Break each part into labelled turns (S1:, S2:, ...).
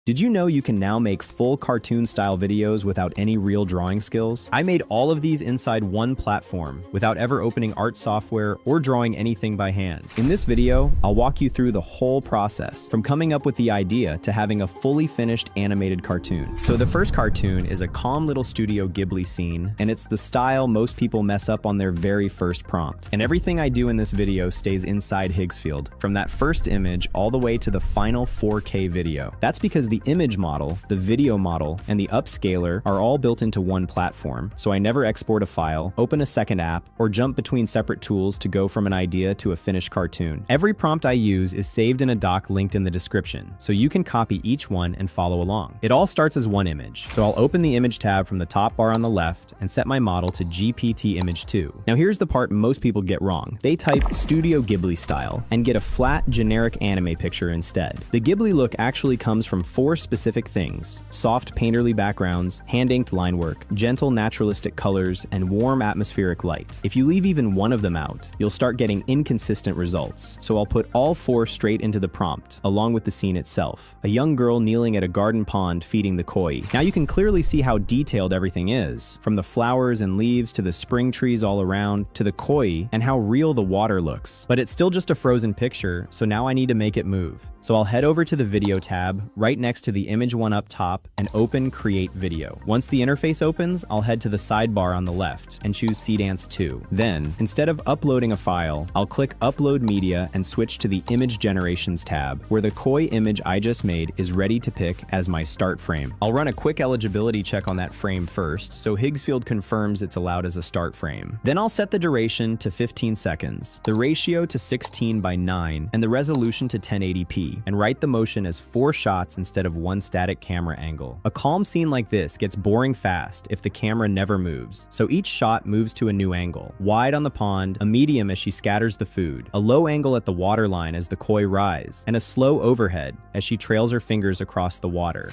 S1: Did you know you can now make full cartoon-style videos without any real drawing skills? I made all of these inside one platform without ever opening art software or drawing anything by hand. In this video, I'll walk you through the whole process, from coming up with the idea to having a fully finished animated cartoon. So the first cartoon is a calm little Studio Ghibli scene, and it's the style most people mess up on their very first prompt. And everything I do in this video stays inside Higgsfield, from that first image all the way to the final 4K video. That's because the image model, the video model, and the upscaler are all built into one platform, so I never export a file, open a second app, or jump between separate tools to go from an idea to a finished cartoon. Every prompt I use is saved in a doc linked in the description, so you can copy each one and follow along. It all starts as one image, so I'll open the image tab from the top bar on the left and set my model to GPT Image 2. Now here's the part most people get wrong. They type Studio Ghibli style and get a flat, generic anime picture instead. The Ghibli look actually comes from four specific things: soft painterly backgrounds, hand-inked line work, gentle naturalistic colors, and warm atmospheric light. If you leave even one of them out, you'll start getting inconsistent results. So I'll put all four straight into the prompt, along with the scene itself. A young girl kneeling at a garden pond feeding the koi. Now you can clearly see how detailed everything is, from the flowers and leaves to the spring trees all around to the koi, and how real the water looks. But it's still just a frozen picture, so now I need to make it move. So I'll head over to the video tab, right next to the image one up top, and open Create Video. Once the interface opens, I'll head to the sidebar on the left and choose Seedance 2. Then, instead of uploading a file, I'll click Upload Media and switch to the Image Generations tab, where the koi image I just made is ready to pick as my start frame. I'll run a quick eligibility check on that frame first, so Higgsfield confirms it's allowed as a start frame. Then I'll set the duration to 15 seconds, the ratio to 16:9, and the resolution to 1080p, and write the motion as 4 shots instead of one static camera angle. A calm scene like this gets boring fast if the camera never moves, so each shot moves to a new angle: wide on the pond, a medium as she scatters the food, a low angle at the waterline as the koi rise, and a slow overhead as she trails her fingers across the water.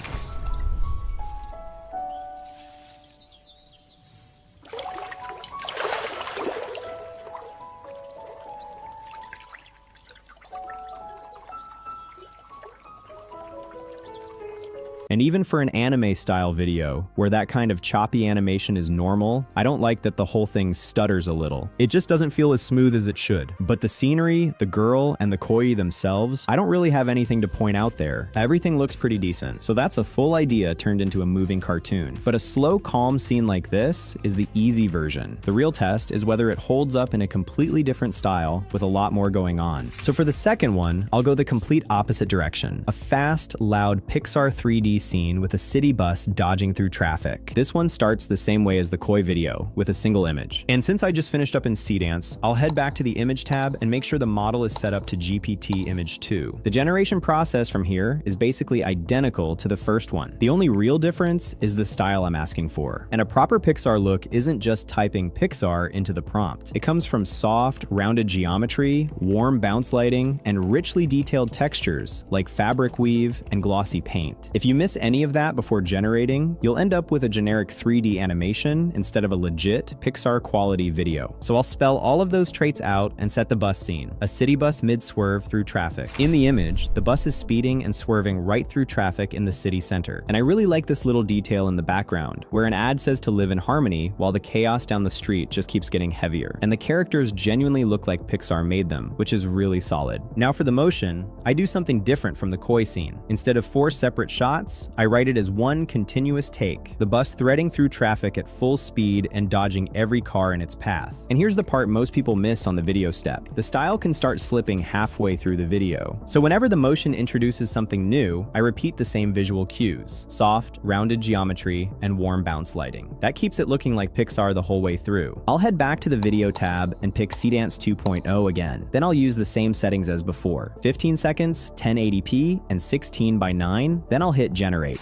S1: And even for an anime-style video, where that kind of choppy animation is normal, I don't like that the whole thing stutters a little. It just doesn't feel as smooth as it should. But the scenery, the girl, and the koi themselves, I don't really have anything to point out there. Everything looks pretty decent. So that's a full idea turned into a moving cartoon. But a slow, calm scene like this is the easy version. The real test is whether it holds up in a completely different style with a lot more going on. So for the second one, I'll go the complete opposite direction. A fast, loud Pixar 3D scene with a city bus dodging through traffic. This one starts the same way as the koi video, with a single image. And since I just finished up in Seedance, I'll head back to the image tab and make sure the model is set up to GPT Image 2. The generation process from here is basically identical to the first one. The only real difference is the style I'm asking for. And a proper Pixar look isn't just typing Pixar into the prompt. It comes from soft, rounded geometry, warm bounce lighting, and richly detailed textures like fabric weave and glossy paint. If you miss any of that before generating, you'll end up with a generic 3D animation instead of a legit Pixar quality video. So I'll spell all of those traits out and set the bus scene: a city bus mid-swerve through traffic. In the image, the bus is speeding and swerving right through traffic in the city center. And I really like this little detail in the background, where an ad says to live in harmony while the chaos down the street just keeps getting heavier. And the characters genuinely look like Pixar made them, which is really solid. Now for the motion, I do something different from the koi scene. Instead of 4 separate shots, I write it as one continuous take, the bus threading through traffic at full speed and dodging every car in its path. And here's the part most people miss on the video step. The style can start slipping halfway through the video. So whenever the motion introduces something new, I repeat the same visual cues: soft, rounded geometry, and warm bounce lighting. That keeps it looking like Pixar the whole way through. I'll head back to the video tab and pick Seedance 2.0 again. Then I'll use the same settings as before: 15 seconds, 1080p, and 16:9. Then I'll hit Generate.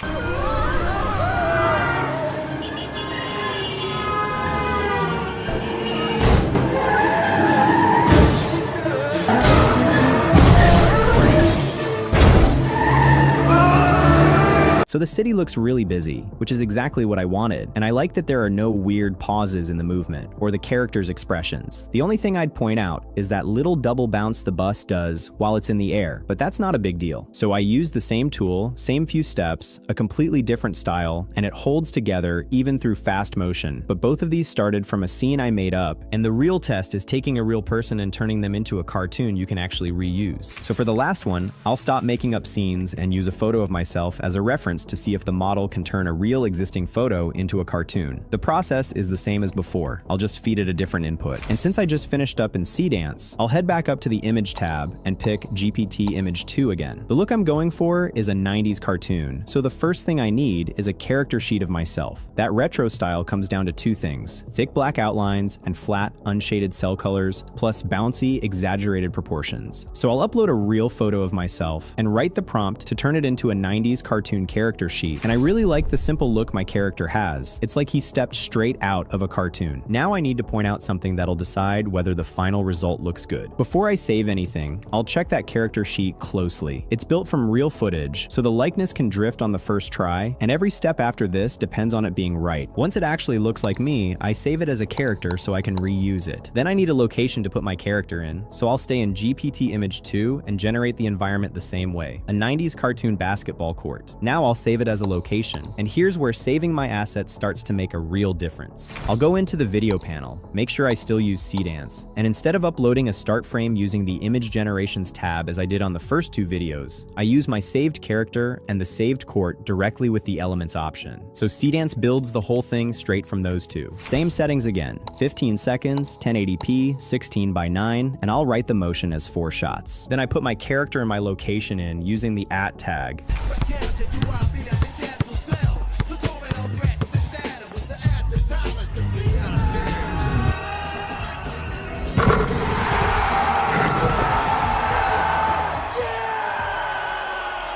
S1: So the city looks really busy, which is exactly what I wanted, and I like that there are no weird pauses in the movement or the characters' expressions. The only thing I'd point out is that little double bounce the bus does while it's in the air, but that's not a big deal. So I used the same tool, same few steps, a completely different style, and it holds together even through fast motion. But both of these started from a scene I made up, and the real test is taking a real person and turning them into a cartoon you can actually reuse. So for the last one, I'll stop making up scenes and use a photo of myself as a reference to see if the model can turn a real existing photo into a cartoon. The process is the same as before. I'll just feed it a different input. And since I just finished up in Seedance, I'll head back up to the Image tab and pick GPT Image 2 again. The look I'm going for is a 90s cartoon, so the first thing I need is a character sheet of myself. That retro style comes down to two things: thick black outlines and flat, unshaded cell colors, plus bouncy, exaggerated proportions. So I'll upload a real photo of myself and write the prompt to turn it into a 90s cartoon character sheet, and I really like the simple look my character has. It's like he stepped straight out of a cartoon. Now I need to point out something that'll decide whether the final result looks good. Before I save anything, I'll check that character sheet closely. It's built from real footage, so the likeness can drift on the first try, and every step after this depends on it being right. Once it actually looks like me, I save it as a character so I can reuse it. Then I need a location to put my character in, so I'll stay in GPT Image 2 and generate the environment the same way, a 90s cartoon basketball court. Now I'll save it as a location, and here's where saving my assets starts to make a real difference. I'll go into the video panel, make sure I still use Seedance, and instead of uploading a start frame using the Image Generations tab as I did on the first two videos, I use my saved character and the saved court directly with the Elements option. So Seedance builds the whole thing straight from those two. Same settings again, 15 seconds, 1080p, 16 by 9, and I'll write the motion as 4 shots. Then I put my character and my location in using the @ tag.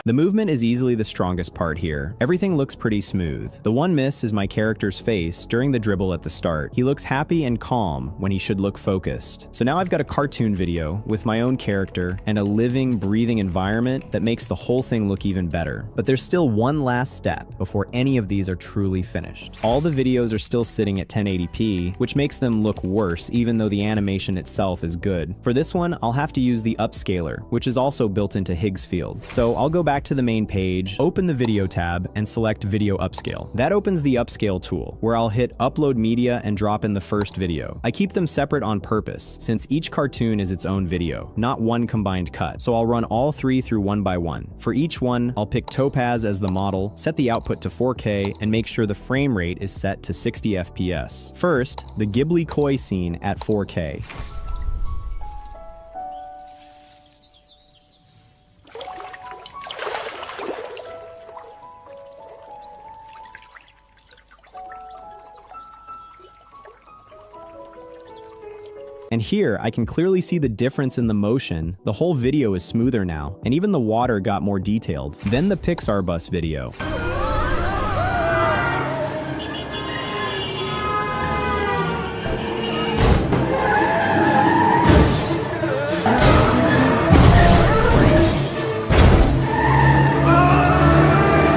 S1: The movement is easily the strongest part here. Everything looks pretty smooth. The one miss is my character's face during the dribble at the start. He looks happy and calm when he should look focused. So now I've got a cartoon video with my own character and a living, breathing environment that makes the whole thing look even better. But there's still one last step before any of these are truly finished. All the videos are still sitting at 1080p, which makes them look worse even though the animation itself is good. For this one, I'll have to use the upscaler, which is also built into Higgsfield. So I'll go back to the main page, open the video tab, and select Video Upscale. That opens the Upscale tool, where I'll hit Upload Media and drop in the first video. I keep them separate on purpose, since each cartoon is its own video, not one combined cut. So I'll run all three through one by one. For each one, I'll pick Topaz as the model, set the output to 4K, and make sure the frame rate is set to 60 FPS. First, the Ghibli Koi scene at 4K. And here, I can clearly see the difference in the motion. The whole video is smoother now, and even the water got more detailed. Then the Pixar bus video.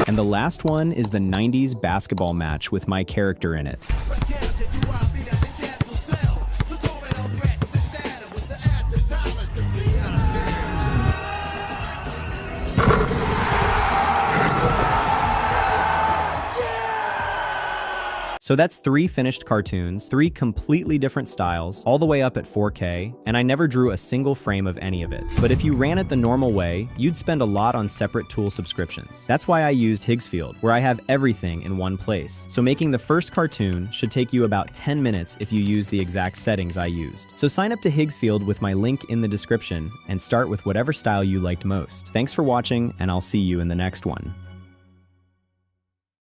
S1: And the last one is the 90s basketball match with my character in it. So that's 3 finished cartoons, 3 completely different styles, all the way up at 4K, and I never drew a single frame of any of it. But if you ran it the normal way, you'd spend a lot on separate tool subscriptions. That's why I used Higgsfield, where I have everything in one place. So making the first cartoon should take you about 10 minutes if you use the exact settings I used. So sign up to Higgsfield with my link in the description and start with whatever style you liked most. Thanks for watching, and I'll see you in the next one.